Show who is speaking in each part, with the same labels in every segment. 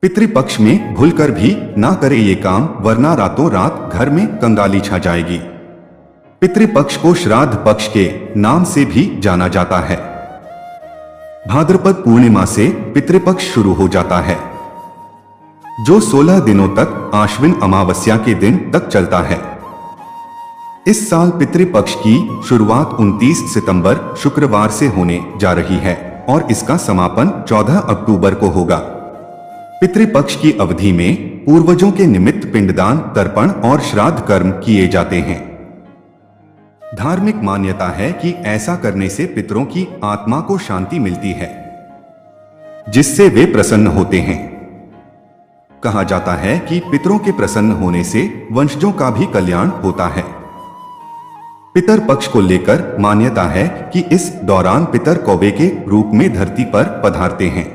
Speaker 1: पितृपक्ष में भूलकर भी ना करे ये काम, वरना रातों रात घर में कंगाली छा जाएगी। पितृपक्ष को श्राद्ध पक्ष के नाम से भी जाना जाता है। भाद्रपद पूर्णिमा से पितृपक्ष शुरू हो जाता है, जो 16 दिनों तक आश्विन अमावस्या के दिन तक चलता है। इस साल पितृपक्ष की शुरुआत 29 सितंबर शुक्रवार से होने जा रही है और इसका समापन 14 अक्टूबर को होगा। पितृपक्ष की अवधि में पूर्वजों के निमित्त पिंडदान, तर्पण और श्राद्ध कर्म किए जाते हैं। धार्मिक मान्यता है कि ऐसा करने से पितरों की आत्मा को शांति मिलती है, जिससे वे प्रसन्न होते हैं। कहा जाता है कि पितरों के प्रसन्न होने से वंशजों का भी कल्याण होता है। पितर पक्ष को लेकर मान्यता है कि इस दौरान पितर कौवे के रूप में धरती पर पधारते हैं।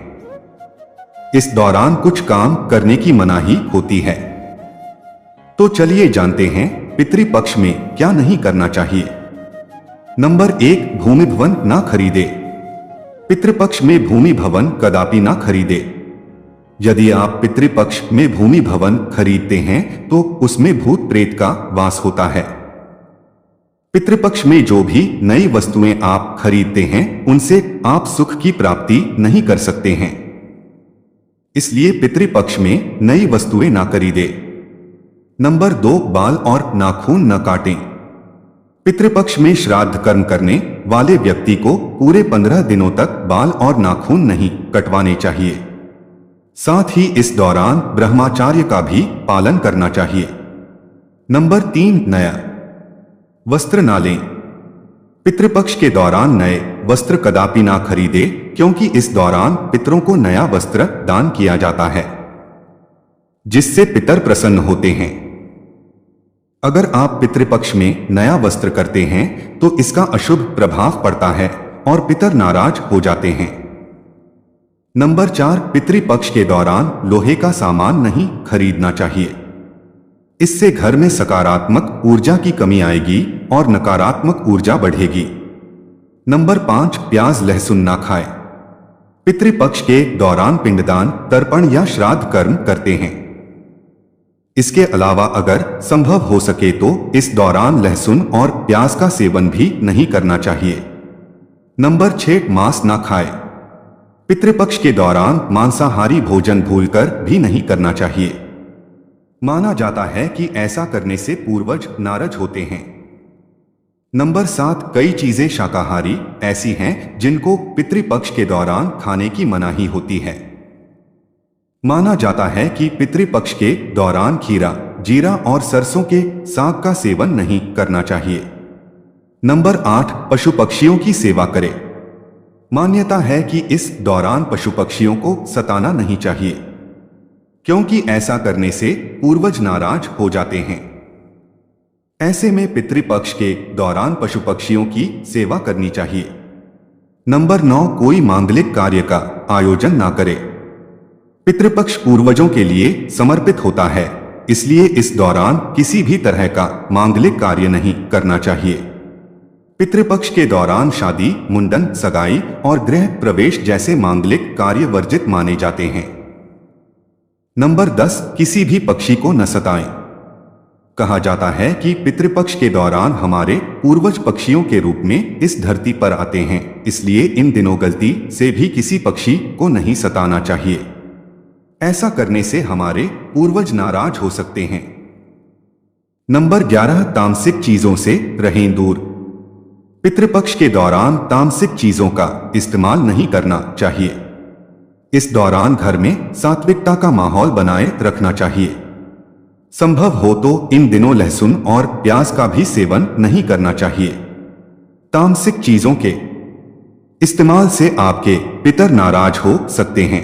Speaker 1: इस दौरान कुछ काम करने की मनाही होती है। तो चलिए जानते हैं पितृपक्ष में क्या नहीं करना चाहिए। नंबर 1, भूमि भवन ना खरीदे। पितृपक्ष में भूमि भवन कदापि ना खरीदे। यदि आप पितृपक्ष में भूमि भवन खरीदते हैं तो उसमें भूत प्रेत का वास होता है। पितृपक्ष में जो भी नई वस्तुएं आप खरीदते हैं उनसे आप सुख की प्राप्ति नहीं कर सकते हैं, इसलिए पितृपक्ष में नई वस्तुएं ना खरीदे। नंबर 2, बाल और नाखून न काटें। पितृपक्ष में श्राद्ध कर्म करने वाले व्यक्ति को पूरे 15 दिनों तक बाल और नाखून नहीं कटवाने चाहिए। साथ ही इस दौरान ब्रह्मचर्य का भी पालन करना चाहिए। नंबर 3, नया वस्त्र ना लें। पितृपक्ष के दौरान नए वस्त्र कदापि ना खरीदे, क्योंकि इस दौरान पितरों को नया वस्त्र दान किया जाता है, जिससे पितर प्रसन्न होते हैं। अगर आप पितृपक्ष में नया वस्त्र करते हैं तो इसका अशुभ प्रभाव पड़ता है और पितर नाराज हो जाते हैं। नंबर 4, पितृपक्ष के दौरान लोहे का सामान नहीं खरीदना चाहिए। इससे घर में सकारात्मक ऊर्जा की कमी आएगी और नकारात्मक ऊर्जा बढ़ेगी। नंबर 5, प्याज लहसुन ना खाएं। पितृपक्ष के दौरान पिंडदान, तर्पण या श्राद्ध कर्म करते हैं। इसके अलावा अगर संभव हो सके तो इस दौरान लहसुन और प्याज का सेवन भी नहीं करना चाहिए। नंबर 6, मांस ना खाएं। पितृपक्ष के दौरान मांसाहारी भोजन भूलकर भी नहीं करना चाहिए। माना जाता है कि ऐसा करने से पूर्वज नाराज होते हैं। नंबर 7, कई चीजें शाकाहारी ऐसी हैं जिनको पितृपक्ष के दौरान खाने की मनाही होती है। माना जाता है कि पितृपक्ष के दौरान खीरा, जीरा और सरसों के साग का सेवन नहीं करना चाहिए। नंबर 8, पशु पक्षियों की सेवा करें। मान्यता है कि इस दौरान पशु पक्षियों को सताना नहीं चाहिए, क्योंकि ऐसा करने से पूर्वज नाराज हो जाते हैं। ऐसे में पितृपक्ष के दौरान पशु पक्षियों की सेवा करनी चाहिए। नंबर 9, कोई मांगलिक कार्य का आयोजन ना करे। पितृपक्ष पूर्वजों के लिए समर्पित होता है, इसलिए इस दौरान किसी भी तरह का मांगलिक कार्य नहीं करना चाहिए। पितृपक्ष के दौरान शादी, मुंडन, सगाई और गृह प्रवेश जैसे मांगलिक कार्य वर्जित माने जाते हैं। नंबर 10, किसी भी पक्षी को न सताएं। कहा जाता है कि पितृपक्ष के दौरान हमारे पूर्वज पक्षियों के रूप में इस धरती पर आते हैं, इसलिए इन दिनों गलती से भी किसी पक्षी को नहीं सताना चाहिए। ऐसा करने से हमारे पूर्वज नाराज हो सकते हैं। नंबर 11, तामसिक चीजों से रहें दूर। पितृपक्ष के दौरान तामसिक चीजों का इस्तेमाल नहीं करना चाहिए। इस दौरान घर में सात्विकता का माहौल बनाए रखना चाहिए। संभव हो तो इन दिनों लहसुन और प्याज का भी सेवन नहीं करना चाहिए। तामसिक चीजों के इस्तेमाल से आपके पितर नाराज हो सकते हैं।